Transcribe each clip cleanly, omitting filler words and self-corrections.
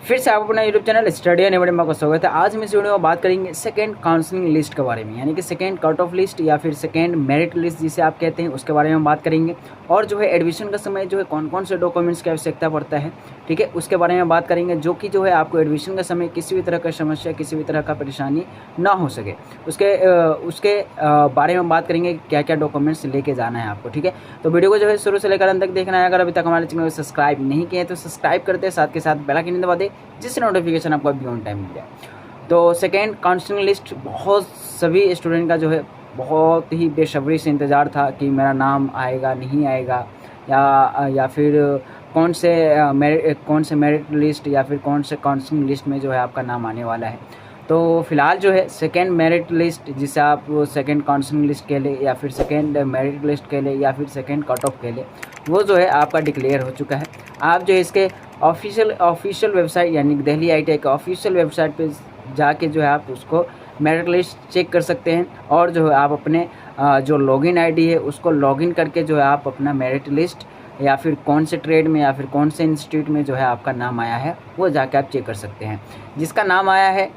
फिर से आप अपना यूट्यूब चैनल स्टडी एनीबॉडी में आपका स्वागत है। आज हम इस वीडियो में बात करेंगे सेकंड काउंसलिंग लिस्ट के बारे में, यानी कि सेकंड कट ऑफ लिस्ट या फिर सेकंड मेरिट लिस्ट जिसे आप कहते हैं, उसके बारे में बात करेंगे। और जो है एडमिशन का समय जो है कौन कौन से डॉक्यूमेंट्स की आवश्यकता पड़ता है, ठीक है, उसके बारे में बात करेंगे, जो कि जो है आपको एडमिशन का समय किसी भी तरह का समस्या, किसी भी तरह का परेशानी ना हो सके, उसके बारे में बात करेंगे, क्या क्या डॉक्यूमेंट्स लेके जाना है आपको। ठीक है, तो वीडियो को जो है शुरू से लेकर अंत तक देखना है। अगर अभी तक हमारे चैनल को सब्सक्राइब नहीं किए तो सब्सक्राइब करते हैं, साथ के साथ बेल आइकन दबा दे, जिससे नोटिफिकेशन आपको अभी ऑन टाइम मिल जाए। तो सेकेंड काउंसलिंग लिस्ट बहुत सभी स्टूडेंट का जो है बहुत ही बेसब्री से इंतज़ार था कि मेरा नाम आएगा नहीं आएगा, या फिर कौन से मेरिट लिस्ट या फिर कौन से काउंसलिंग लिस्ट में जो है आपका नाम आने वाला है। तो फिलहाल जो है सेकेंड मेरिट लिस्ट, जिसे आप सेकेंड काउंसलिंग लिस्ट कह ले, या फिर सेकेंड मेरिट लिस्ट कह ले, या फिर सेकेंड कट ऑफ कह ले, वो जो है आपका डिक्लेयर हो चुका है। आप जो है इसके ऑफिशियल वेबसाइट यानी दिल्ली ITI के ऑफिशियल वेबसाइट पे जाके जो है आप उसको मेरिट लिस्ट चेक कर सकते हैं। और जो है आप अपने जो लॉगिन ID है उसको लॉगिन करके जो है आप अपना मेरिट लिस्ट या फिर कौन से ट्रेड में या फिर कौन से इंस्टीट्यूट में जो है आपका नाम आया है वो जाके आप चेक कर सकते हैं। जिसका नाम आया है,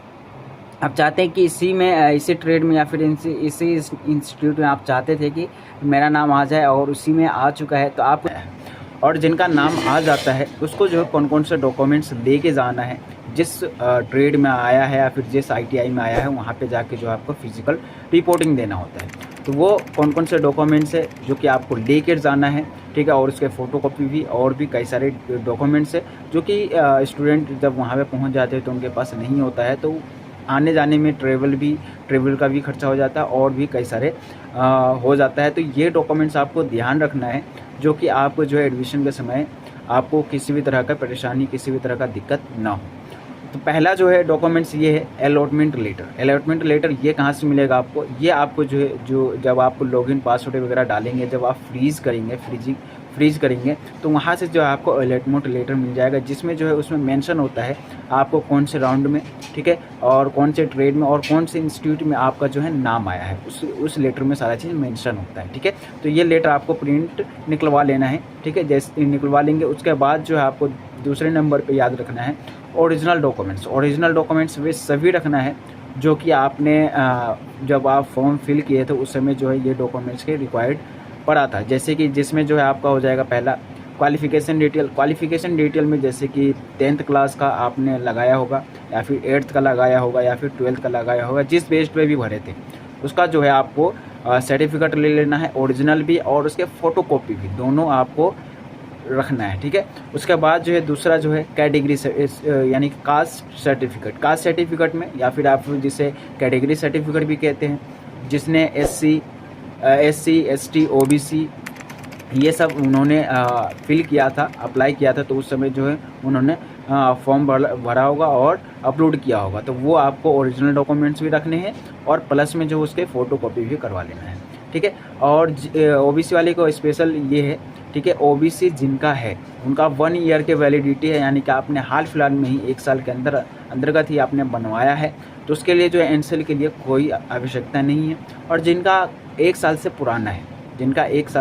आप चाहते हैं कि इसी ट्रेड में या फिर इसी इंस्टीट्यूट में आप चाहते थे कि मेरा नाम आ जाए और उसी में आ चुका है, तो आप, और जिनका नाम आ जाता है उसको जो है कौन कौन से डॉक्यूमेंट्स लेके जाना है, जिस ट्रेड में आया है या फिर जिस ITI में आया है वहाँ पे जाके जो आपको फिजिकल रिपोर्टिंग देना होता है। तो वो कौन कौन से डॉक्यूमेंट्स है जो कि आपको लेकर जाना है, ठीक है, और उसके फ़ोटोकॉपी भी और भी कई सारे डॉक्यूमेंट्स है जो कि स्टूडेंट जब वहाँ पे पहुँच जाते हैं तो उनके पास नहीं होता है। तो आने जाने में ट्रेवल का भी खर्चा हो जाता है और भी कई सारे हो जाता है। तो ये डॉक्यूमेंट्स आपको ध्यान रखना है, जो कि आपको जो है एडमिशन के समय आपको किसी भी तरह का परेशानी, किसी भी तरह का दिक्कत ना हो। तो पहला जो है डॉक्यूमेंट्स ये है अलॉटमेंट लेटर। ये कहाँ से मिलेगा आपको? ये आपको जो है जब आप लॉगिन पासवर्ड वगैरह डालेंगे, जब आप फ्रीज करेंगे तो वहाँ से जो है आपको अलॉटमेंट लेटर मिल जाएगा, जिसमें जो है उसमें मेंशन होता है आपको कौन से राउंड में, ठीक है, और कौन से ट्रेड में और कौन से इंस्टीट्यूट में आपका जो है नाम आया है, उस लेटर में सारा चीज़ मेंशन होता है। ठीक है, तो ये लेटर आपको प्रिंट निकलवा लेना है। ठीक है, जैसे निकलवा लेंगे उसके बाद जो है आपको दूसरे नंबर पे याद रखना है ओरिजिनल डॉक्यूमेंट्स वे सभी रखना है जो कि आपने जब आप फॉर्म फिल किए थे उस समय जो है ये डॉक्यूमेंट्स के रिक्वायर्ड पड़ा था। जैसे कि जिसमें जो है आपका हो जाएगा पहला क्वालिफ़िकेशन डिटेल में, जैसे कि 10th क्लास का आपने लगाया होगा या फिर 8th का लगाया होगा या फिर 12th का लगाया होगा, जिस बेस पे भी भरे थे उसका जो है आपको सर्टिफिकेट ले लेना है, ओरिजिनल भी और उसके फ़ोटोकॉपी भी, दोनों आपको रखना है। ठीक है, उसके बाद जो है दूसरा जो है कैटेगरी यानी कास्ट सर्टिफिकेट में, या फिर आप जिसे कैटेगरी सर्टिफिकेट भी कहते हैं, जिसने SC ST OBC ये सब उन्होंने फिल किया था, अप्लाई किया था, तो उस समय जो है उन्होंने फॉर्म भरा होगा और अपलोड किया होगा, तो वो आपको ओरिजिनल डॉक्यूमेंट्स भी रखने हैं और प्लस में जो उसके फ़ोटोकॉपी भी करवा लेना है। ठीक है, और OBC वाले को स्पेशल ये है, ठीक है, OBC जिनका है उनका 1 ईयर के वैलिडिटी है, यानी कि आपने हाल फिलहाल में ही 1 साल के अंतर्गत ही आपने बनवाया है, तो उसके लिए जो है एनसीएल के लिए कोई आवश्यकता नहीं है। और जिनका 1 साल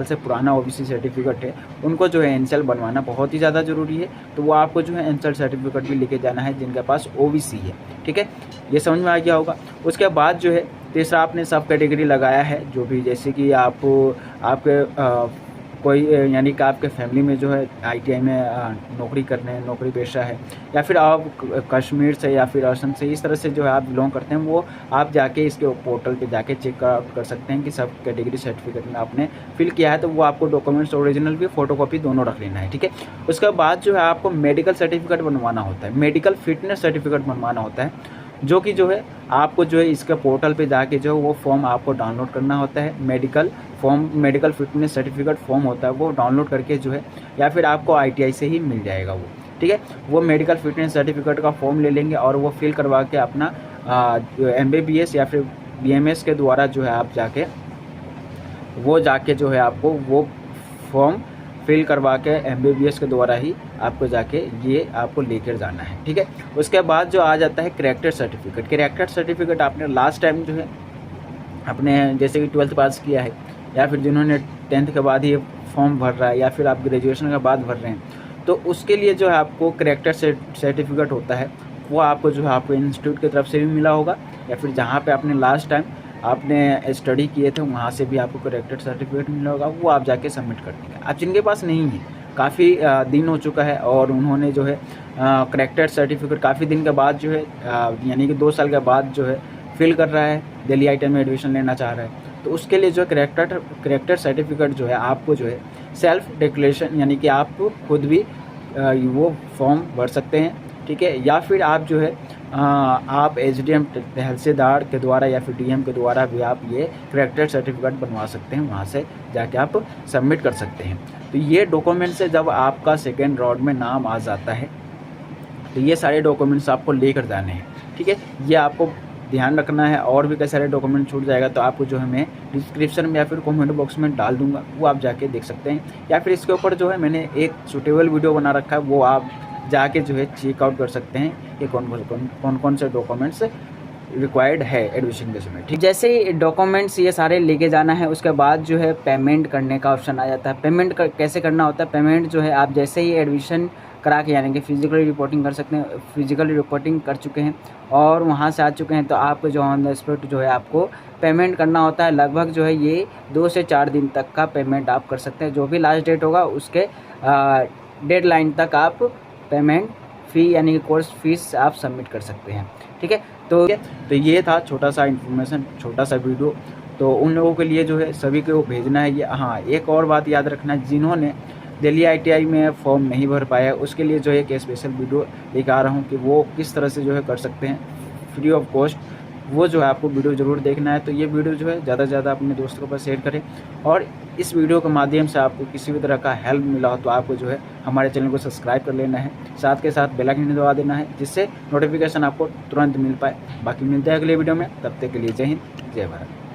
से पुराना OBC सर्टिफिकेट है उनको जो है एनसीएल बनवाना बहुत ही ज़्यादा ज़रूरी है, तो वो आपको जो है एनसीएल सर्टिफिकेट भी लेके जाना है जिनके पास OBC है। ठीक है, ये समझ में आ गया होगा। उसके बाद जो है तीसरा आपने सब कैटेगरी लगाया है, जो भी जैसे कि आपके कोई यानी कि आपके फैमिली में जो है ITI में नौकरी करने हैं, नौकरी पेशा है, या फिर आप कश्मीर से या फिर असम से, इस तरह से जो है आप बिलोंग करते हैं, वो आप जाके इसके पोर्टल पे जाके चेक कर सकते हैं कि सब कैटेगरी सर्टिफिकेट में आपने फिल किया है, तो वो आपको डॉक्यूमेंट्स ओरिजिनल भी फ़ोटोकॉपी दोनों रख लेना है। ठीक है, उसके बाद जो है आपको मेडिकल सर्टिफिकेट बनवाना होता है, मेडिकल फिटनेस सर्टिफिकेट बनवाना होता है, जो कि जो है आपको जो है इसके पोर्टल पे जाके जो वो फॉर्म आपको डाउनलोड करना होता है। मेडिकल फिटनेस सर्टिफिकेट फॉर्म होता है, वो डाउनलोड करके जो है, या फिर आपको ITI से ही मिल जाएगा वो। ठीक है, वो मेडिकल फिटनेस सर्टिफिकेट का फॉर्म ले लेंगे और वो फिल करवा के अपना MBBS या फिर BMS के द्वारा जो है आप जाके जो है आपको वो फॉर्म फिल करवा के MBBS के द्वारा ही आपको जाके ये आपको लेकर जाना है। ठीक है, उसके बाद जो आ जाता है कैरेक्टर सर्टिफिकेट आपने लास्ट टाइम जो है अपने जैसे कि 12th पास किया है, या फिर जिन्होंने 10th के बाद ही फॉर्म भर रहा है, या फिर आप ग्रेजुएशन के बाद भर रहे हैं, तो उसके लिए जो है आपको करैक्टर सर्टिफिकेट होता है वो आपको जो है आपको इंस्टीट्यूट की तरफ से भी मिला होगा, या फिर जहाँ पे आपने लास्ट टाइम आपने स्टडी किए थे वहाँ से भी आपको करैक्टर सर्टिफिकेट मिला होगा, वो आप जाके सबमिट कर देंगे। अब जिनके पास नहीं है, काफ़ी दिन हो चुका है और उन्होंने जो है करैक्टर सर्टिफिकेट काफ़ी दिन के बाद जो है यानी कि 2 साल के बाद जो है फिल कर रहा है, दिल्ली IIT में एडमिशन लेना चाह रहा है, तो उसके लिए जो है करैक्टर सर्टिफिकेट जो है आपको जो है सेल्फ डिक्लेरेशन यानी कि आप खुद भी वो फॉर्म भर सकते हैं, ठीक है। या फिर आप जो है आप SDM तहसीलदार के द्वारा या फिर DM के द्वारा भी आप ये करैक्टर सर्टिफिकेट बनवा सकते हैं, वहाँ से जाके आप सबमिट कर सकते हैं। तो ये डॉक्यूमेंट से जब आपका सेकेंड राउंड में नाम आ जाता है तो ये सारे डॉक्यूमेंट्स आपको लेकर जाने हैं, ठीक है। ये आपको ध्यान रखना है, और भी कई सारे डॉक्यूमेंट छूट जाएगा तो आपको जो है मैं डिस्क्रिप्शन में या फिर कमेंट बॉक्स में डाल दूंगा, वो आप जाके देख सकते हैं। या फिर इसके ऊपर जो है मैंने एक सूटेबल वीडियो बना रखा है, वो आप जाके जो है चेकआउट कर सकते हैं कि कौन कौन से डॉक्यूमेंट्स रिक्वायर्ड है एडमिशन के समय, ठीक। जैसे ही डॉक्यूमेंट्स ये सारे लेके जाना है उसके बाद जो है पेमेंट करने का ऑप्शन आ जाता है। पेमेंट कैसे करना होता है? पेमेंट जो है आप जैसे ही एडमिशन करा के यानी कि फिजिकली रिपोर्टिंग कर सकते हैं, फिजिकली रिपोर्टिंग कर चुके हैं और वहाँ से आ चुके हैं तो आपको जो ऑन द स्पॉट जो है आपको पेमेंट करना होता है। लगभग जो है ये 2 से 4 दिन तक का पेमेंट आप कर सकते हैं। जो भी लास्ट डेट होगा उसके डेडलाइन तक आप पेमेंट फ़ी यानी कि कोर्स फीस आप सबमिट कर सकते हैं, ठीक है। तो ये था छोटा सा इन्फॉर्मेशन, छोटा सा वीडियो। तो उन लोगों के लिए जो है सभी को भेजना है ये। हाँ, एक और बात याद रखना, जिन्होंने दिल्ली IIT में फॉर्म नहीं भर पाया उसके लिए जो है एक स्पेशल वीडियो लेकर आ रहा हूँ कि वो किस तरह से जो है कर सकते हैं फ्री ऑफ कॉस्ट। वो जो है आपको वीडियो ज़रूर देखना है। तो ये वीडियो जो है ज़्यादा से ज़्यादा अपने दोस्तों के पास शेयर करें, और इस वीडियो के माध्यम से आपको किसी भी तरह का हेल्प मिला हो तो आपको जो है हमारे चैनल को सब्सक्राइब कर लेना है, साथ के साथ बेल आइकन दबा देना है जिससे नोटिफिकेशन आपको तुरंत मिल पाए। बाकी मिलते हैं अगले वीडियो में, तब तक के लिए जय हिंद, जय भारत।